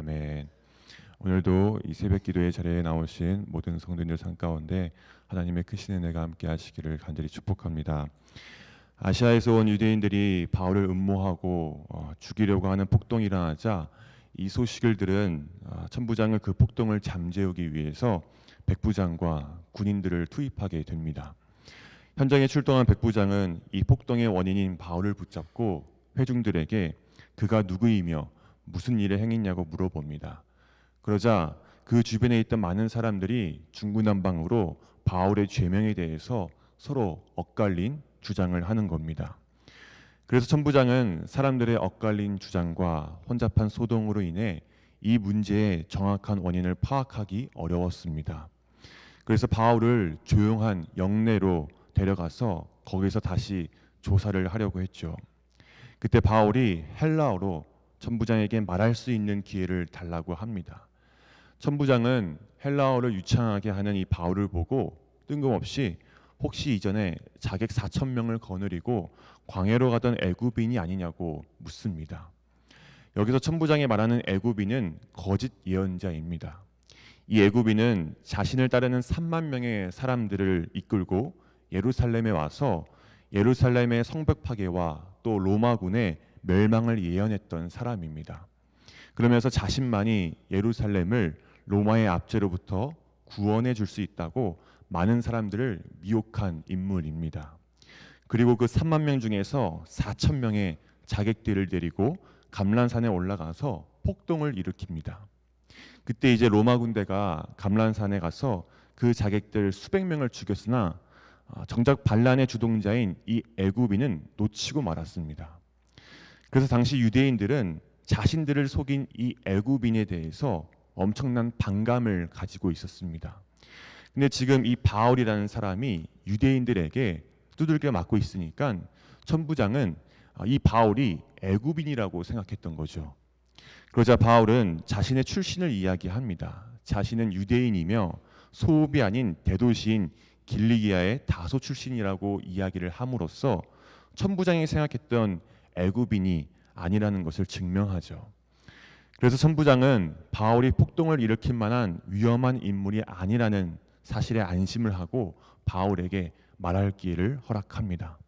아멘. 오늘도 이 새벽 기도의 자리에 나오신 모든 성도님들 상 가운데 하나님의 크신 은혜가 함께 하시기를 간절히 축복합니다. 아시아에서 온 유대인들이 바울을 음모하고 죽이려고 하는 폭동이 일어나자 이 소식을 들은 천부장은 그 폭동을 잠재우기 위해서 백부장과 군인들을 투입하게 됩니다. 현장에 출동한 백부장은 이 폭동의 원인인 바울을 붙잡고 회중들에게 그가 누구이며 무슨 일을 행했냐고 물어봅니다. 그러자 그 주변에 있던 많은 사람들이 중구난방으로 바울의 죄명에 대해서 서로 엇갈린 주장을 하는 겁니다. 그래서 천부장은 사람들의 엇갈린 주장과 혼잡한 소동으로 인해 이 문제의 정확한 원인을 파악하기 어려웠습니다. 그래서 바울을 조용한 영내로 데려가서 거기서 다시 조사를 하려고 했죠. 그때 바울이 헬라어로 천부장에게 말할 수 있는 기회를 달라고 합니다. 천부장은 헬라어를 유창하게 하는 이 바울을 보고 뜬금없이 혹시 이전에 자객 4,000명을 거느리고 광해로 가던 애굽인이 아니냐고 묻습니다. 여기서 천부장이 말하는 애굽인은 거짓 예언자입니다. 이 애굽인은 자신을 따르는 3만 명의 사람들을 이끌고 예루살렘에 와서 예루살렘의 성벽 파괴와 또 로마군의 멸망을 예언했던 사람입니다. 그러면서 자신만이 예루살렘을 로마의 압제로부터 구원해 줄 수 있다고 많은 사람들을 미혹한 인물입니다. 그리고 그 3만 명 중에서 4천 명의 자객들을 데리고 감람산에 올라가서 폭동을 일으킵니다. 그때 이제 로마 군대가 감람산에 가서 그 자객들 수백 명을 죽였으나 정작 반란의 주동자인 이 애굽인은 놓치고 말았습니다. 그래서 당시 유대인들은 자신들을 속인 이 애굽인에 대해서 엄청난 반감을 가지고 있었습니다. 근데 지금 이 바울이라는 사람이 유대인들에게 두들겨 맞고 있으니까 천부장은 이 바울이 애굽인이라고 생각했던 거죠. 그러자 바울은 자신의 출신을 이야기합니다. 자신은 유대인이며 소읍이 아닌 대도시인 길리기아의 다소 출신이라고 이야기를 함으로써 천부장이 생각했던 애굽인이 아니라는 것을 증명하죠. 그래서 천부장은 바울이 폭동을 일으킬 만한 위험한 인물이 아니라는 사실에 안심을 하고 바울에게 말할 기회를 허락합니다.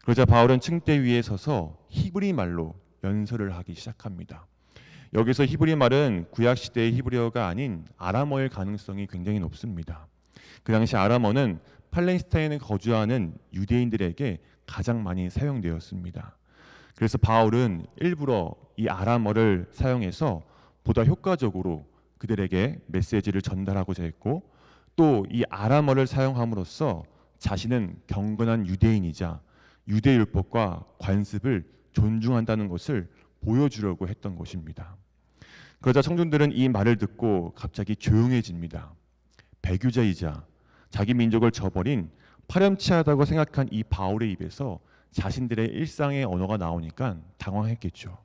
그러자 바울은 층대 위에 서서 히브리 말로 연설을 하기 시작합니다. 여기서 히브리 말은 구약 시대의 히브리어가 아닌 아람어일 가능성이 굉장히 높습니다. 그 당시 아람어는 팔레스타인에 거주하는 유대인들에게 가장 많이 사용되었습니다. 그래서 바울은 일부러 이 아람어를 사용해서 보다 효과적으로 그들에게 메시지를 전달하고자 했고, 또 이 아람어를 사용함으로써 자신은 경건한 유대인이자 유대율법과 관습을 존중한다는 것을 보여주려고 했던 것입니다. 그러자 청중들은 이 말을 듣고 갑자기 조용해집니다. 배교자이자 자기 민족을 저버린 파렴치하다고 생각한 이 바울의 입에서 자신들의 일상의 언어가 나오니까 당황했겠죠.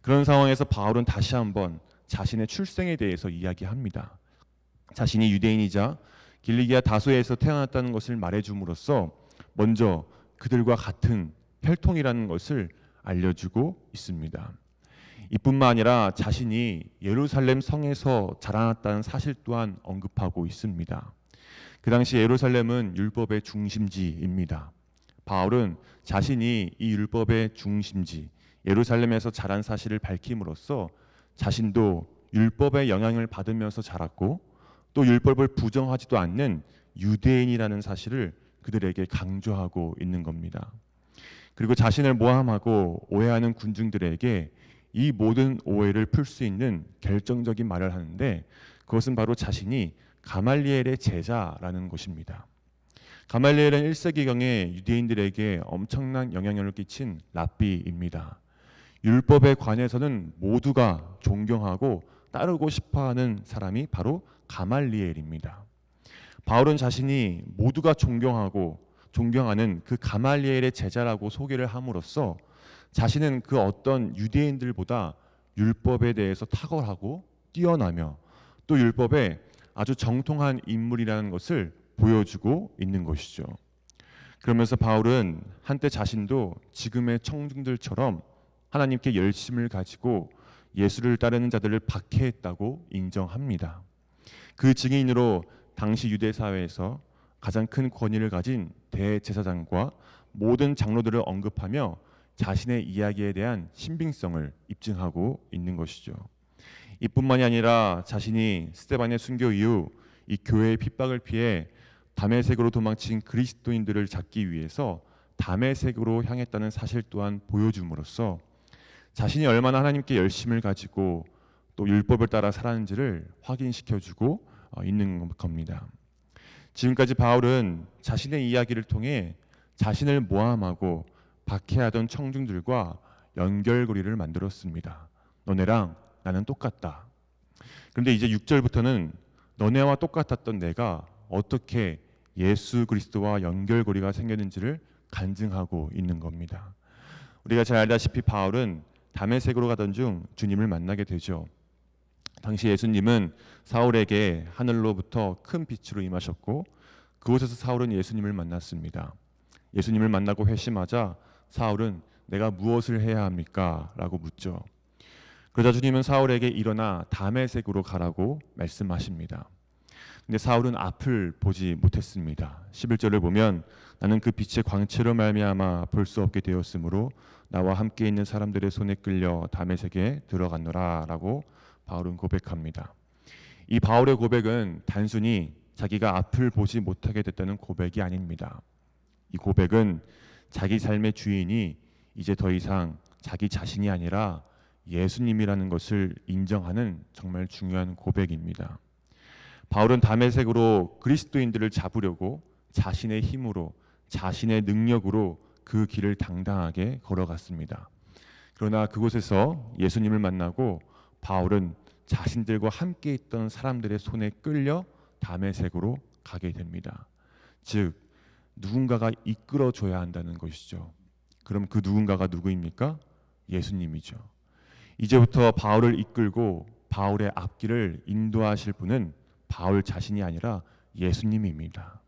그런 상황에서 바울은 다시 한번 자신의 출생에 대해서 이야기합니다. 자신이 유대인이자 길리기아 다소에서 태어났다는 것을 말해줌으로써 먼저 그들과 같은 혈통이라는 것을 알려주고 있습니다. 이뿐만 아니라 자신이 예루살렘 성에서 자라났다는 사실 또한 언급하고 있습니다. 그 당시 예루살렘은 율법의 중심지입니다. 바울은 자신이 이 율법의 중심지 예루살렘에서 자란 사실을 밝힘으로써 자신도 율법의 영향을 받으면서 자랐고 또 율법을 부정하지도 않는 유대인이라는 사실을 그들에게 강조하고 있는 겁니다. 그리고 자신을 모함하고 오해하는 군중들에게 이 모든 오해를 풀 수 있는 결정적인 말을 하는데, 그것은 바로 자신이 가말리엘의 제자라는 것입니다. 가말리엘은 1세기경에 유대인들에게 엄청난 영향력을 끼친 랍비입니다. 율법에 관해서는 모두가 존경하고 따르고 싶어하는 사람이 바로 가말리엘입니다. 바울은 자신이 모두가 존경하는 그 가말리엘의 제자라고 소개를 함으로써 자신은 그 어떤 유대인들보다 율법에 대해서 탁월하고 뛰어나며 또 율법에 아주 정통한 인물이라는 것을 보여주고 있는 것이죠. 그러면서 바울은 한때 자신도 지금의 청중들처럼 하나님께 열심을 가지고 예수를 따르는 자들을 박해했다고 인정합니다. 그 증인으로 당시 유대 사회에서 가장 큰 권위를 가진 대제사장과 모든 장로들을 언급하며 자신의 이야기에 대한 신빙성을 입증하고 있는 것이죠. 이뿐만이 아니라 자신이 스데반의 순교 이후 이 교회의 핍박을 피해 다메섹으로 도망친 그리스도인들을 잡기 위해서 다메섹으로 향했다는 사실 또한 보여줌으로써 자신이 얼마나 하나님께 열심을 가지고 또 율법을 따라 살았는지를 확인시켜주고 있는 겁니다. 지금까지 바울은 자신의 이야기를 통해 자신을 모함하고 박해하던 청중들과 연결고리를 만들었습니다. 너네랑 나는 똑같다. 그런데 이제 6절부터는 너네와 똑같았던 내가 어떻게 예수 그리스도와 연결고리가 생겼는지를 간증하고 있는 겁니다. 우리가 잘 알다시피 바울은 다메섹으로 가던 중 주님을 만나게 되죠. 당시 예수님은 사울에게 하늘로부터 큰 빛으로 임하셨고 그곳에서 사울은 예수님을 만났습니다. 예수님을 만나고 회심하자 사울은 내가 무엇을 해야 합니까? 라고 묻죠. 그러자 주님은 사울에게 일어나 다메섹으로 가라고 말씀하십니다. 근데 사울은 앞을 보지 못했습니다. 11절을 보면 나는 그 빛의 광채로 말미암아 볼 수 없게 되었으므로 나와 함께 있는 사람들의 손에 끌려 다메섹에 들어갔노라 라고 바울은 고백합니다. 이 바울의 고백은 단순히 자기가 앞을 보지 못하게 됐다는 고백이 아닙니다. 이 고백은 자기 삶의 주인이 이제 더 이상 자기 자신이 아니라 예수님이라는 것을 인정하는 정말 중요한 고백입니다. 바울은 다메섹으로 그리스도인들을 잡으려고 자신의 힘으로 자신의 능력으로 그 길을 당당하게 걸어갔습니다. 그러나 그곳에서 예수님을 만나고 바울은 자신들과 함께 있던 사람들의 손에 끌려 다메섹으로 가게 됩니다. 즉 누군가가 이끌어줘야 한다는 것이죠. 그럼 그 누군가가 누구입니까? 예수님이죠. 이제부터 바울을 이끌고 바울의 앞길을 인도하실 분은 바울 자신이 아니라 예수님입니다.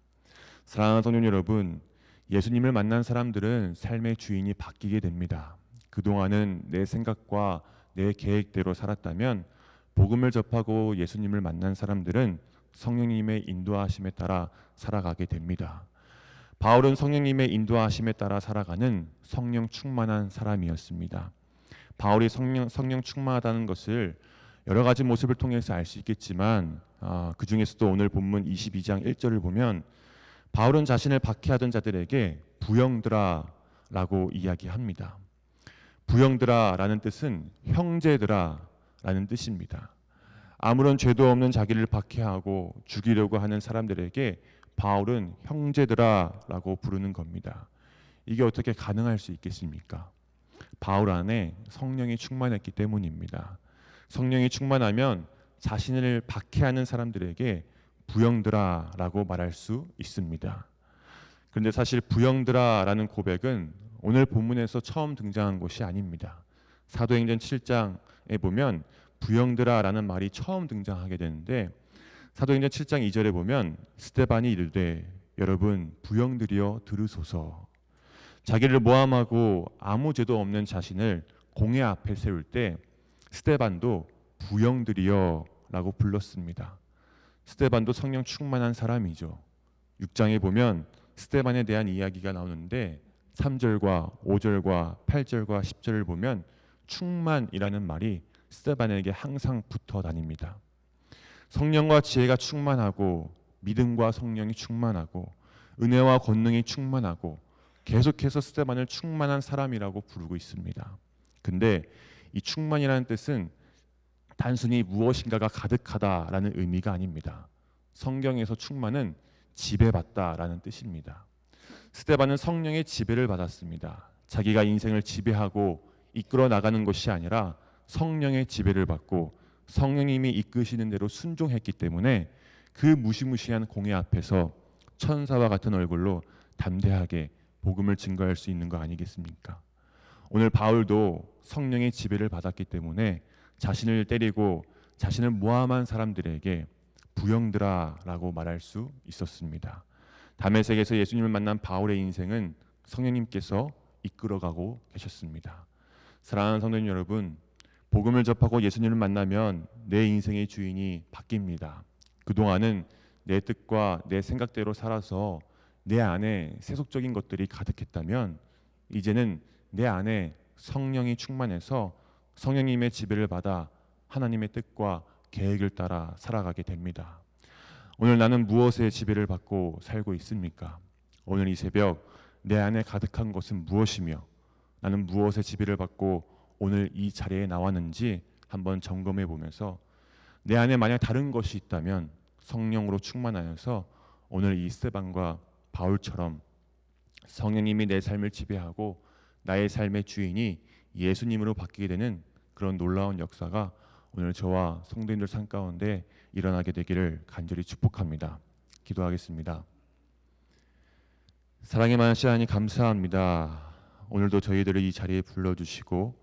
사랑하는 성도 여러분, 예수님을 만난 사람들은 삶의 주인이 바뀌게 됩니다. 그동안은 내 생각과 내 계획대로 살았다면 복음을 접하고 예수님을 만난 사람들은 성령님의 인도하심에 따라 살아가게 됩니다. 바울은 성령님의 인도하심에 따라 살아가는 성령 충만한 사람이었습니다. 바울이 성령 충만하다는 것을 여러 가지 모습을 통해서 알 수 있겠지만 그 중에서도 오늘 본문 22장 1절을 보면 바울은 자신을 박해하던 자들에게 부형들아라고 이야기합니다. 부형들아라는 뜻은 형제들아라는 뜻입니다. 아무런 죄도 없는 자기를 박해하고 죽이려고 하는 사람들에게 바울은 형제들아라고 부르는 겁니다. 이게 어떻게 가능할 수 있겠습니까? 바울 안에 성령이 충만했기 때문입니다. 성령이 충만하면 자신을 박해하는 사람들에게 부형들아라고 말할 수 있습니다. 그런데 사실 부형들아라는 고백은 오늘 본문에서 처음 등장한 것이 아닙니다. 사도행전 7장에 보면 부형들아라는 말이 처음 등장하게 되는데 사도행전 7장 2절에 보면 스데반이 이르되 여러분 부형들이여 들으소서. 자기를 모함하고 아무 죄도 없는 자신을 공회 앞에 세울 때 스데반도 부형들이여 라고 불렀습니다. 스데반도 성령 충만한 사람이죠. 6장에 보면 스데반에 대한 이야기가 나오는데 3절과 5절과 8절과 10절을 보면 충만이라는 말이 스데반에게 항상 붙어 다닙니다. 성령과 지혜가 충만하고 믿음과 성령이 충만하고 은혜와 권능이 충만하고 계속해서 스데반을 충만한 사람이라고 부르고 있습니다. 근데 이 충만이라는 뜻은 단순히 무엇인가가 가득하다라는 의미가 아닙니다. 성경에서 충만은 지배받다라는 뜻입니다. 스데반은 성령의 지배를 받았습니다. 자기가 인생을 지배하고 이끌어 나가는 것이 아니라 성령의 지배를 받고 성령님이 이끄시는 대로 순종했기 때문에 그 무시무시한 공회 앞에서 천사와 같은 얼굴로 담대하게 복음을 증거할 수 있는 거 아니겠습니까? 오늘 바울도 성령의 지배를 받았기 때문에 자신을 때리고 자신을 모함한 사람들에게 부형들아라고 말할 수 있었습니다. 다메섹에서 예수님을 만난 바울의 인생은 성령님께서 이끌어가고 계셨습니다. 사랑하는 성도 여러분, 복음을 접하고 예수님을 만나면 내 인생의 주인이 바뀝니다. 그동안은 내 뜻과 내 생각대로 살아서 내 안에 세속적인 것들이 가득했다면 이제는 내 안에 성령이 충만해서 성령님의 지배를 받아 하나님의 뜻과 계획을 따라 살아가게 됩니다. 오늘 나는 무엇의 지배를 받고 살고 있습니까? 오늘 이 새벽 내 안에 가득한 것은 무엇이며 나는 무엇의 지배를 받고 오늘 이 자리에 나왔는지 한번 점검해 보면서 내 안에 만약 다른 것이 있다면 성령으로 충만하여서 오늘 이 스데반과 바울처럼 성령님이 내 삶을 지배하고 나의 삶의 주인이 예수님으로 바뀌게 되는 그런 놀라운 역사가 오늘 저와 성도님들 삶 가운데 일어나게 되기를 간절히 축복합니다. 기도하겠습니다. 사랑의 많으신 하나님 감사합니다. 오늘도 저희들을 이 자리에 불러주시고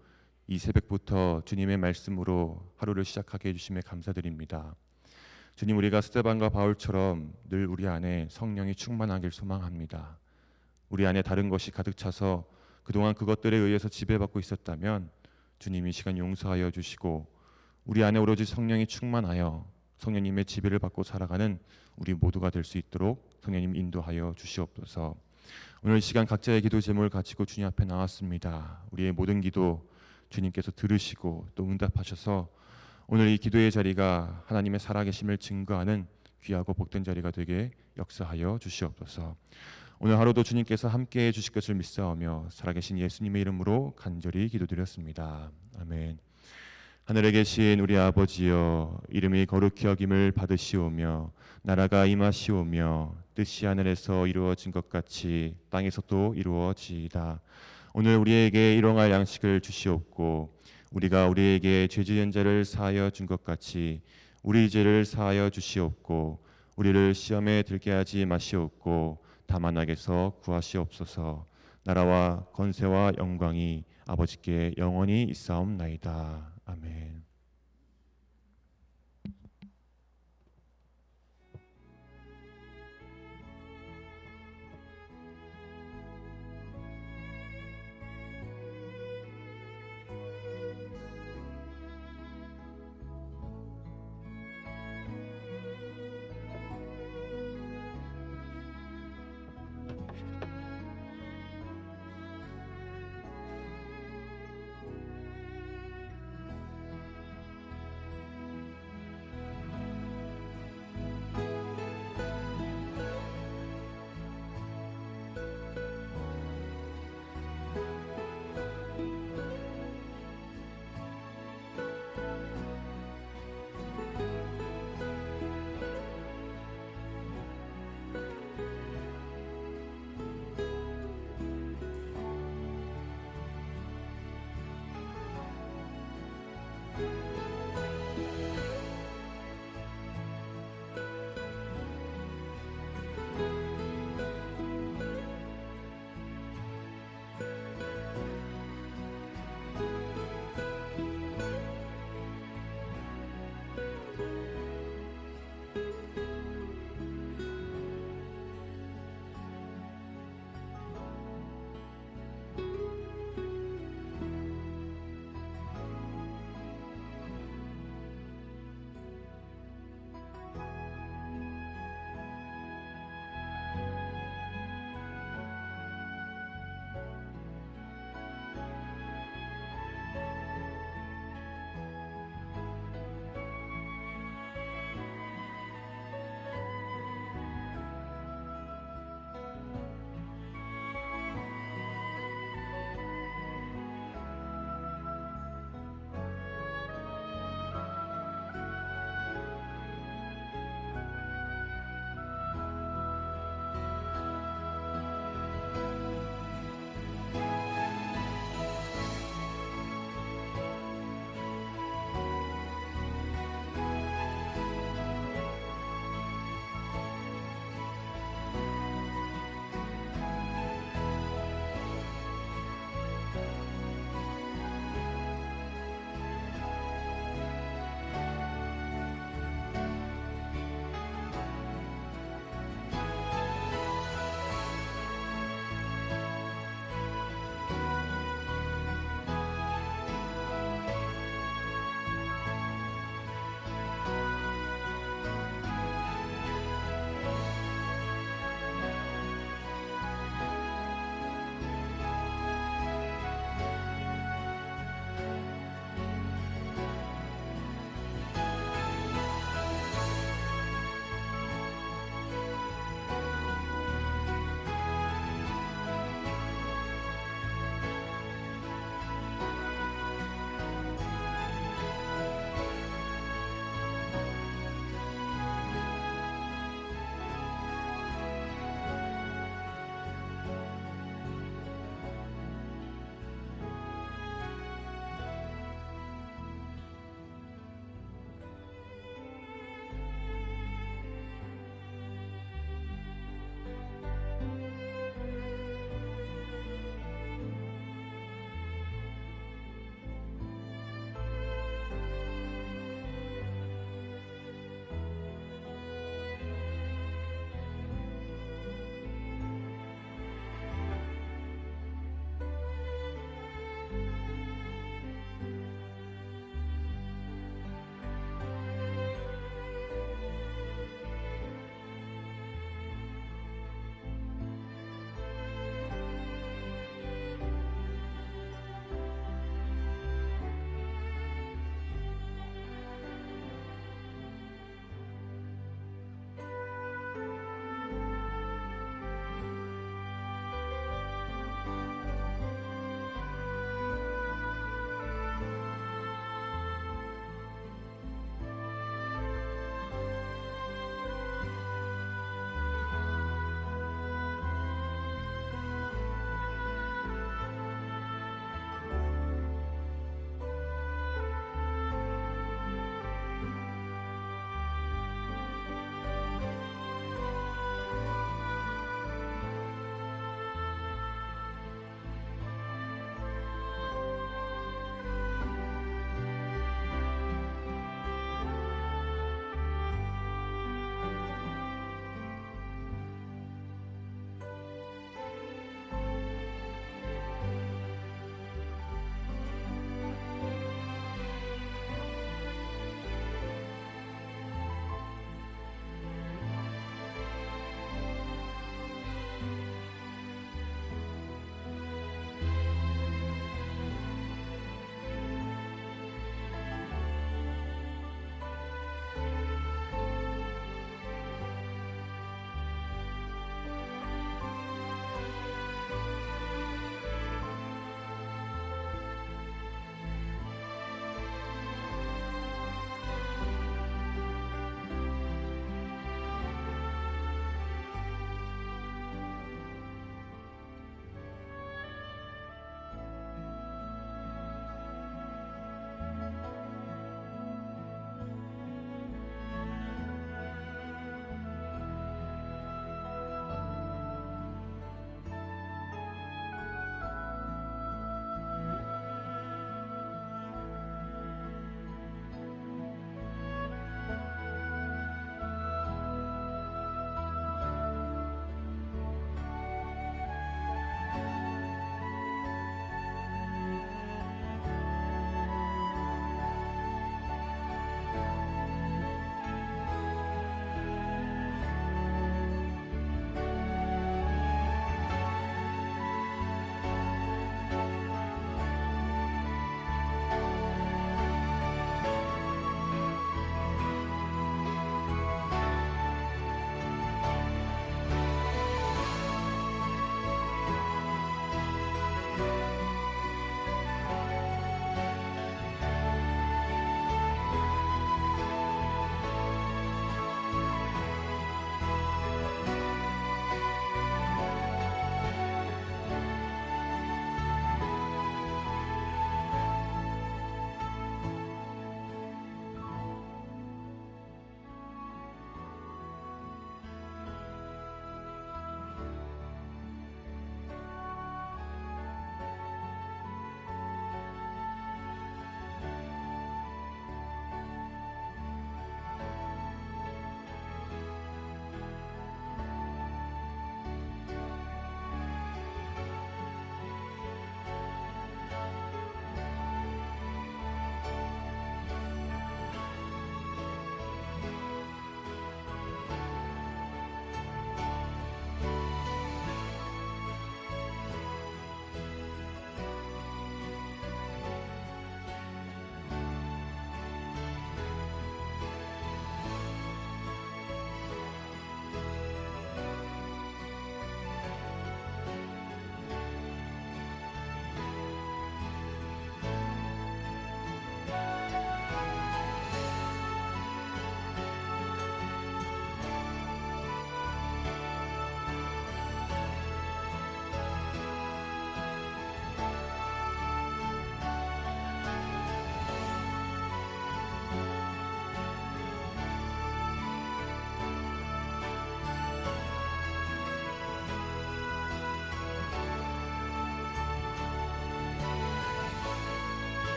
이 새벽부터 주님의 말씀으로 하루를 시작하게 해주심에 감사드립니다. 주님, 우리가 스데반과 바울처럼 늘 우리 안에 성령이 충만하길 소망합니다. 우리 안에 다른 것이 가득 차서 그동안 그것들에 의해서 지배받고 있었다면 주님이 시간 용서하여 주시고 우리 안에 오로지 성령이 충만하여 성령님의 지배를 받고 살아가는 우리 모두가 될 수 있도록 성령님 인도하여 주시옵소서. 오늘 이 시간 각자의 기도 제목을 가지고 주님 앞에 나왔습니다. 우리의 모든 기도 주님께서 들으시고 또 응답하셔서 오늘 이 기도의 자리가 하나님의 살아계심을 증거하는 귀하고 복된 자리가 되게 역사하여 주시옵소서. 오늘 하루도 주님께서 함께해 주실 것을 믿사오며 살아계신 예수님의 이름으로 간절히 기도드렸습니다. 아멘. 하늘에 계신 우리 아버지여, 이름이 거룩히 여김을 받으시오며 나라가 임하시오며 뜻이 하늘에서 이루어진 것 같이 땅에서도 이루어지이다. 오늘 우리에게 일용할 양식을 주시옵고 우리가 우리에게 죄 지은 자를 사하여 준 것 같이 우리 죄를 사하여 주시옵고 우리를 시험에 들게 하지 마시옵고 다만 악에서 구하시옵소서. 나라와 권세와 영광이 아버지께 영원히 있사옵나이다. 아멘.